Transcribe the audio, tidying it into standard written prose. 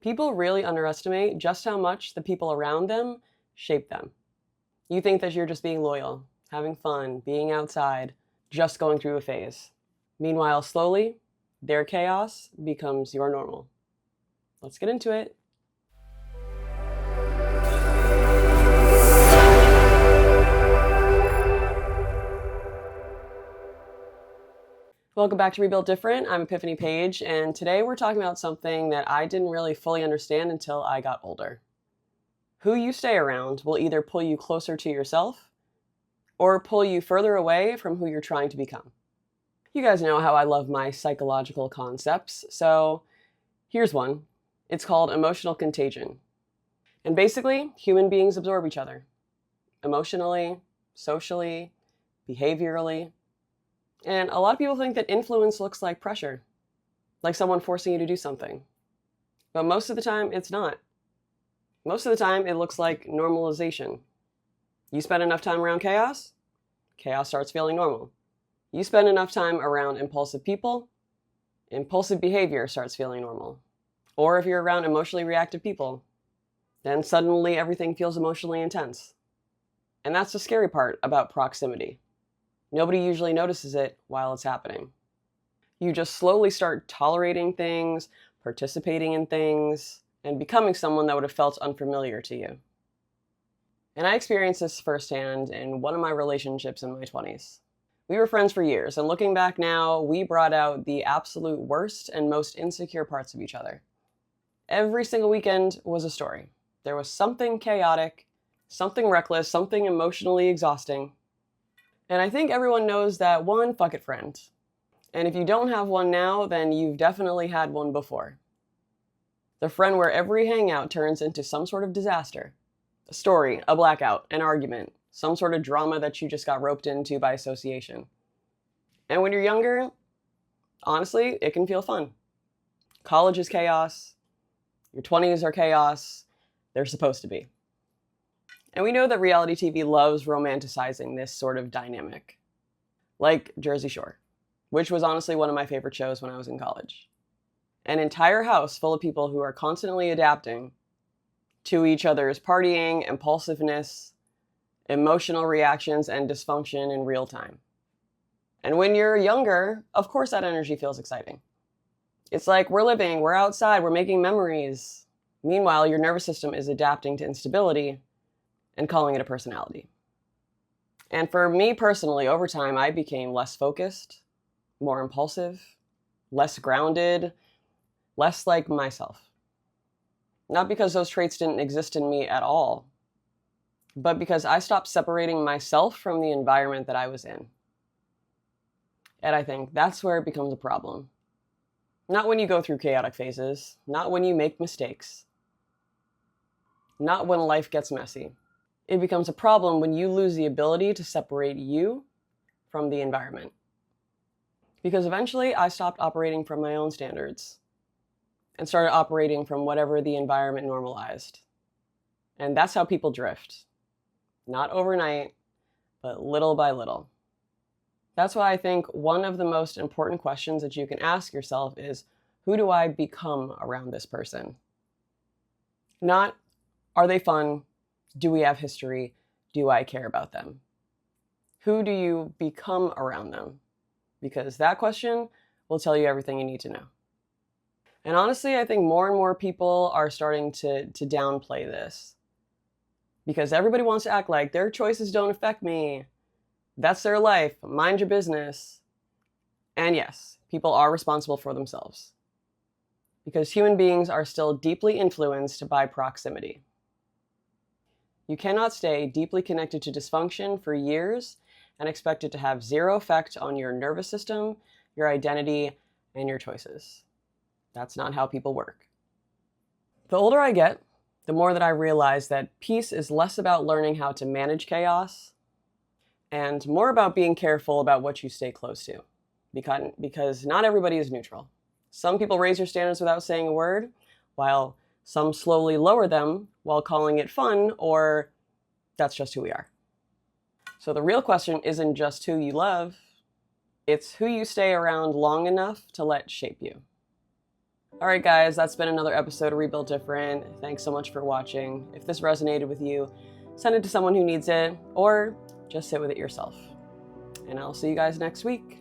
People really underestimate just how much the people around them shape them. You think that you're just being loyal, having fun, being outside, just going through a phase. Meanwhile, slowly, their chaos becomes your normal. Let's get into it. Welcome back to Rebuild Different. I'm Epiphany Page, and today we're talking about something that I didn't really fully understand until I got older. Who you stay around will either pull you closer to yourself or pull you further away from who you're trying to become. You guys know how I love my psychological concepts, so here's one. It's called emotional contagion. And basically, human beings absorb each other. Emotionally, socially, behaviorally. And a lot of people think that influence looks like pressure, like someone forcing you to do something. But most of the time, it's not. Most of the time, it looks like normalization. You spend enough time around chaos, chaos starts feeling normal. You spend enough time around impulsive people, impulsive behavior starts feeling normal. Or if you're around emotionally reactive people, then suddenly everything feels emotionally intense. And that's the scary part about proximity. Nobody usually notices it while it's happening. You just slowly start tolerating things, participating in things, and becoming someone that would have felt unfamiliar to you. And I experienced this firsthand in one of my relationships in my 20s. We were friends for years, and looking back now, we brought out the absolute worst and most insecure parts of each other. Every single weekend was a story. There was something chaotic, something reckless, something emotionally exhausting. And I think everyone knows that one fuck it friend. And if you don't have one now, then you've definitely had one before. The friend where every hangout turns into some sort of disaster. A story, a blackout, an argument, some sort of drama that you just got roped into by association. And when you're younger, honestly, it can feel fun. College is chaos. Your 20s are chaos. They're supposed to be. And we know that reality TV loves romanticizing this sort of dynamic. Like Jersey Shore, which was honestly one of my favorite shows when I was in college. An entire house full of people who are constantly adapting to each other's partying, impulsiveness, emotional reactions, and dysfunction in real time. And when you're younger, of course that energy feels exciting. It's like we're living, we're outside, we're making memories. Meanwhile, your nervous system is adapting to instability and calling it a personality. And for me personally, over time, I became less focused, more impulsive, less grounded, less like myself. Not because those traits didn't exist in me at all, but because I stopped separating myself from the environment that I was in. And I think that's where it becomes a problem. Not when you go through chaotic phases, not when you make mistakes, not when life gets messy. It becomes a problem when you lose the ability to separate you from the environment. Because eventually I stopped operating from my own standards and started operating from whatever the environment normalized. And that's how people drift. Not overnight, but little by little. That's why I think one of the most important questions that you can ask yourself is, who do I become around this person? Not, are they fun? Do we have history? Do I care about them? Who do you become around them? Because that question will tell you everything you need to know. And honestly, I think more and more people are starting to downplay this. Because everybody wants to act like their choices don't affect me. That's their life. Mind your business. And yes, people are responsible for themselves. Because human beings are still deeply influenced by proximity. You cannot stay deeply connected to dysfunction for years and expect it to have zero effect on your nervous system, your identity, and your choices. That's not how people work. The older I get, the more that I realize that peace is less about learning how to manage chaos and more about being careful about what you stay close to. Because not everybody is neutral. Some people raise your standards without saying a word, while some slowly lower them while calling it fun, or that's just who we are. So the real question isn't just who you love, it's who you stay around long enough to let shape you. All right, guys, that's been another episode of Rebuild Different. Thanks so much for watching. If this resonated with you, send it to someone who needs it, or just sit with it yourself. And I'll see you guys next week.